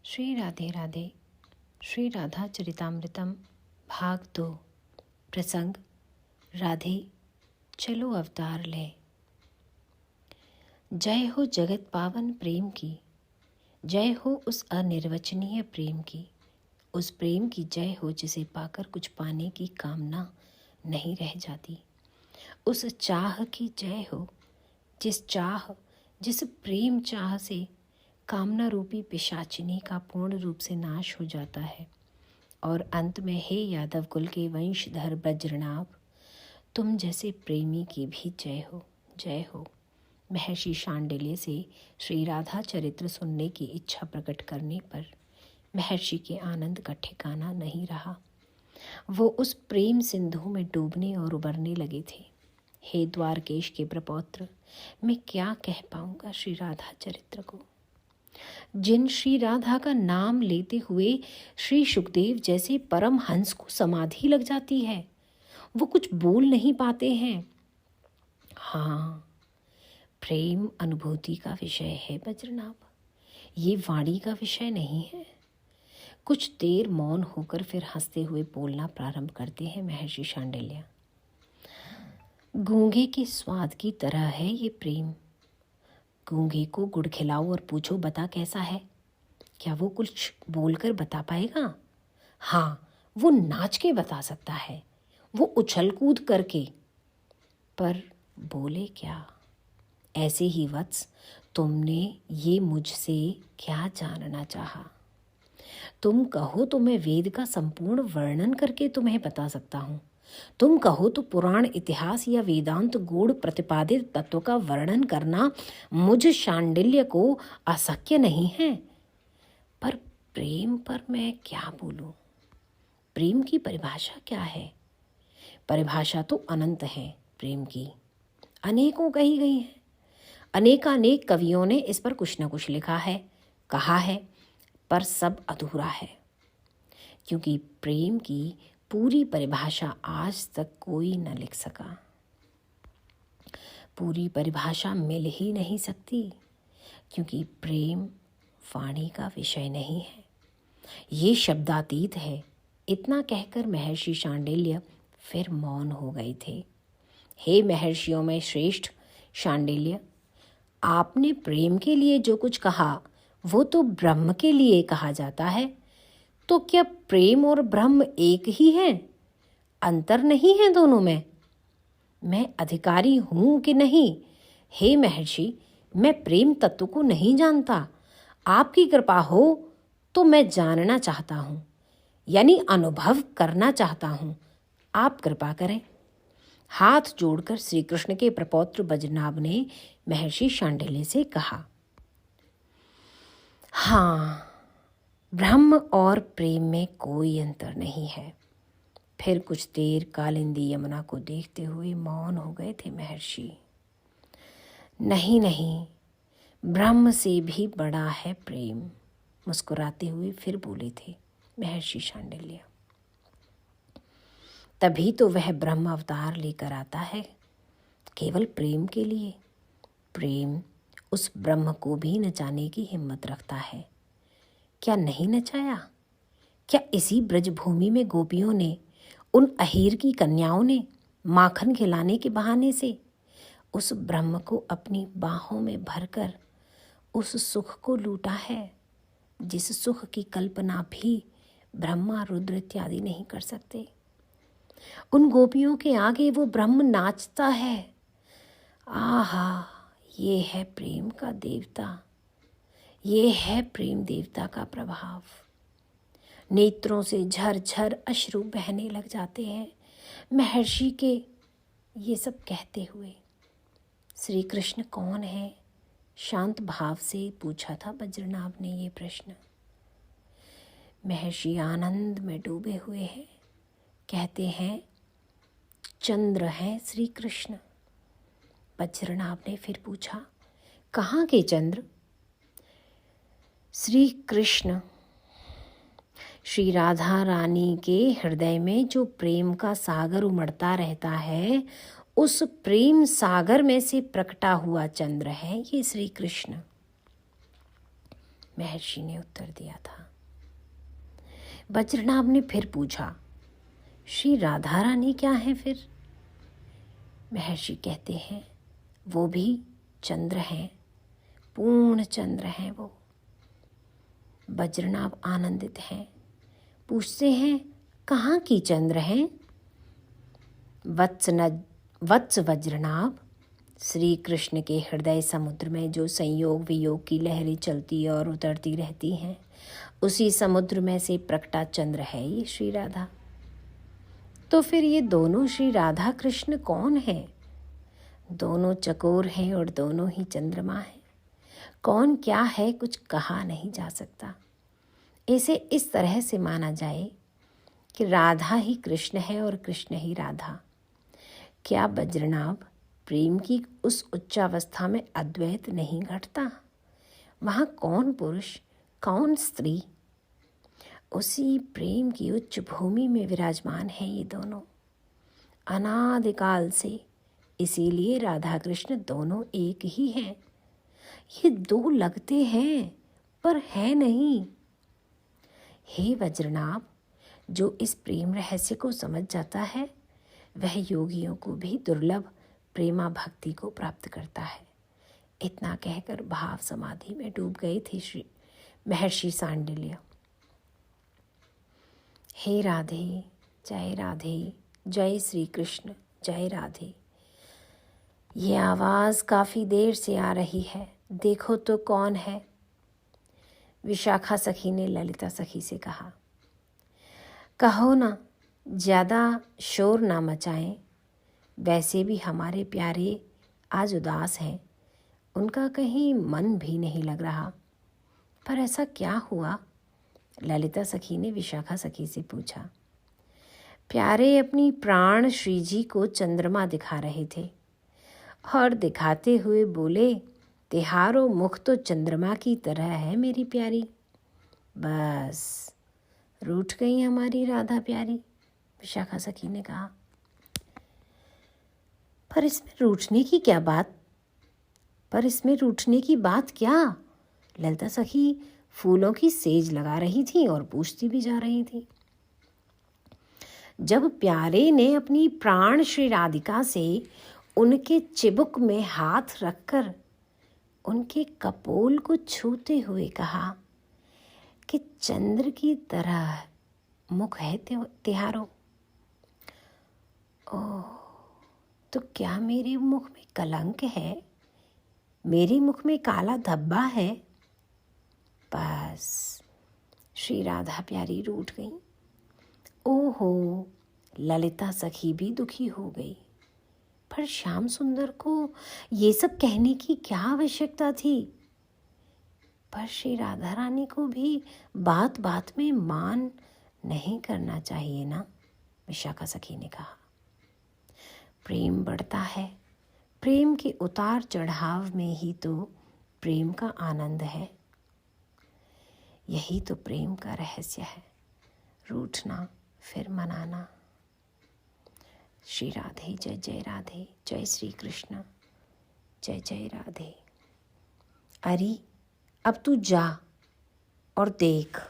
श्री राधे राधे। श्री राधा चरितामृतम भाग 2। प्रसंग राधे चलो अवतार ले। जय हो जगत पावन प्रेम की, जय हो उस अनिर्वचनीय प्रेम की, उस प्रेम की जय हो जिसे पाकर कुछ पाने की कामना नहीं रह जाती। उस चाह की जय हो जिस प्रेम चाह से कामना रूपी पिशाचिनी का पूर्ण रूप से नाश हो जाता है। और अंत में हे यादव कुल के वंशधर बज्रनाभ, तुम जैसे प्रेमी की भी जय हो, जय हो। महर्षि शांडिल्य से श्री राधा चरित्र सुनने की इच्छा प्रकट करने पर महर्षि के आनंद का ठिकाना नहीं रहा। वो उस प्रेम सिंधु में डूबने और उबरने लगे थे। हे द्वारकेश के प्रपौत्र, मैं क्या कह पाऊंगा श्री राधा चरित्र को। जिन श्री राधा का नाम लेते हुए श्री सुखदेव जैसे परम हंस को समाधि लग जाती है, वो कुछ बोल नहीं पाते हैं। हाँ, प्रेम अनुभूति का विषय है बज्रनाभ, ये वाणी का विषय नहीं है। कुछ देर मौन होकर फिर हंसते हुए बोलना प्रारंभ करते हैं महर्षि शांडिल्य। गूंगे के स्वाद की तरह है ये प्रेम। गूंगे को गुड़ खिलाओ और पूछो बता कैसा है, क्या वो कुछ बोलकर बता पाएगा? हाँ, वो नाच के बता सकता है, वो उछल कूद करके, पर बोले क्या? ऐसे ही वत्स, तुमने ये मुझसे क्या जानना चाहा? तुम कहो तो मैं वेद का संपूर्ण वर्णन करके तुम्हें बता सकता हूँ। तुम कहो तो पुराण इतिहास या वेदांत गूढ़ प्रतिपादित तत्व का वर्णन करना मुझ शांडिल्य को अशक्य नहीं है। पर प्रेम पर मैं क्या बोलूं? प्रेम की परिभाषा क्या है? परिभाषा तो अनंत है प्रेम की, अनेकों कही गई है। अनेकानेक कवियों ने इस पर कुछ न कुछ लिखा है, कहा है, पर सब अधूरा है, क्योंकि प्रेम की पूरी परिभाषा आज तक कोई न लिख सका। पूरी परिभाषा मिल ही नहीं सकती, क्योंकि प्रेम वाणी का विषय नहीं है, ये शब्दातीत है। इतना कहकर महर्षि शांडिल्य फिर मौन हो गए थे। हे महर्षियों में श्रेष्ठ शांडिल्य, आपने प्रेम के लिए जो कुछ कहा वो तो ब्रह्म के लिए कहा जाता है, तो क्या प्रेम और ब्रह्म एक ही है? अंतर नहीं है दोनों में? मैं अधिकारी हूं कि नहीं? हे महर्षि, मैं प्रेम तत्व को नहीं जानता। आपकी कृपा हो तो मैं जानना चाहता हूं, यानी अनुभव करना चाहता हूं। आप कृपा करें। हाथ जोड़कर श्री कृष्ण के प्रपौत्र बज्रनाभ ने महर्षि शांडिल्य से कहा, हाँ, ब्रह्म और प्रेम में कोई अंतर नहीं है। फिर कुछ देर कालिंदी यमुना को देखते हुए मौन हो गए थे महर्षि। नहीं नहीं, ब्रह्म से भी बड़ा है प्रेम, मुस्कुराते हुए फिर बोले थे महर्षि शांडिल्य। तभी तो वह ब्रह्म अवतार लेकर आता है, केवल प्रेम के लिए। प्रेम उस ब्रह्म को भी नचाने की हिम्मत रखता है। क्या नहीं नचाया? क्या इसी ब्रजभूमि में गोपियों ने, उन अहीर की कन्याओं ने माखन खिलाने के बहाने से उस ब्रह्म को अपनी बाहों में भरकर उस सुख को लूटा है, जिस सुख की कल्पना भी ब्रह्मा रुद्र इत्यादि नहीं कर सकते। उन गोपियों के आगे वो ब्रह्म नाचता है। आहा, ये है प्रेम का देवता, ये है प्रेम देवता का प्रभाव। नेत्रों से झरझर अश्रु बहने लग जाते हैं महर्षि के ये सब कहते हुए। श्री कृष्ण कौन है? शांत भाव से पूछा था बज्रनाभ ने ये प्रश्न। महर्षि आनंद में डूबे हुए हैं, कहते हैं चंद्र हैं श्री कृष्ण। बज्रनाभ ने फिर पूछा, कहाँ के चंद्र? श्री कृष्ण श्री राधा रानी के हृदय में जो प्रेम का सागर उमड़ता रहता है, उस प्रेम सागर में से प्रकटा हुआ चंद्र है ये श्री कृष्ण। महर्षि ने उत्तर दिया था। वज्रनाभ ने फिर पूछा, श्री राधा रानी क्या है फिर? महर्षि कहते हैं, वो भी चंद्र हैं, पूर्ण चंद्र हैं वो। वज्रनाभ आनंदित हैं, पूछते हैं, कहाँ की चंद्र हैं? वत्स वज्रनाभ, श्री कृष्ण के हृदय समुद्र में जो संयोग वियोग की लहरें चलती और उतरती रहती हैं, उसी समुद्र में से प्रकटा चंद्र है ये श्री राधा। तो फिर ये दोनों श्री राधा कृष्ण कौन हैं? दोनों चकोर हैं और दोनों ही चंद्रमा हैं। कौन क्या है कुछ कहा नहीं जा सकता। इसे इस तरह से माना जाए कि राधा ही कृष्ण है और कृष्ण ही राधा। क्या वज्रनाभ, प्रेम की उस उच्चावस्था में अद्वैत नहीं घटता? वहाँ कौन पुरुष कौन स्त्री? उसी प्रेम की उच्च भूमि में विराजमान है ये दोनों अनादिकाल से। इसीलिए राधा कृष्ण दोनों एक ही हैं। ये दो लगते हैं पर है नहीं। हे वज्रनाभ, जो इस प्रेम रहस्य को समझ जाता है वह योगियों को भी दुर्लभ प्रेमा भक्ति को प्राप्त करता है। इतना कहकर भाव समाधि में डूब गए थे श्री महर्षि सांडिल्य। हे राधे, जय श्री कृष्ण, जय राधे। ये आवाज़ काफ़ी देर से आ रही है, देखो तो कौन है? विशाखा सखी ने ललिता सखी से कहा। कहो ना, ज़्यादा शोर ना मचाएं। वैसे भी हमारे प्यारे आज उदास हैं, उनका कहीं मन भी नहीं लग रहा। पर ऐसा क्या हुआ? ललिता सखी ने विशाखा सखी से पूछा। प्यारे अपनी प्राण श्री जी को चंद्रमा दिखा रहे थे और दिखाते हुए बोले, तिहारो मुख तो चंद्रमा की तरह है मेरी प्यारी। बस रूठ गई हमारी राधा प्यारी, विशाखा सखी ने कहा। पर इसमें रूठने की बात क्या? ललिता सखी फूलों की सेज लगा रही थी और पूछती भी जा रही थी। जब प्यारे ने अपनी प्राण श्री राधिका से उनके चिबुक में हाथ रखकर उनके कपोल को छूते हुए कहा कि चंद्र की तरह मुख है तिहारो। ओह, तो क्या मेरे मुख में कलंक है? मेरे मुख में काला धब्बा है? बस श्री राधा प्यारी रूठ गई। ओहो, ललिता सखी भी दुखी हो गई। पर श्याम सुंदर को ये सब कहने की क्या आवश्यकता थी? पर श्री राधा रानी को भी बात बात में मान नहीं करना चाहिए ना, विशाखा सखी ने कहा। प्रेम बढ़ता है, प्रेम के उतार चढ़ाव में ही तो प्रेम का आनंद है। यही तो प्रेम का रहस्य है, रूठना फिर मनाना। श्री राधे, जय राधे, जय श्री कृष्ण, जय राधे। अरे अब तू जा और देख,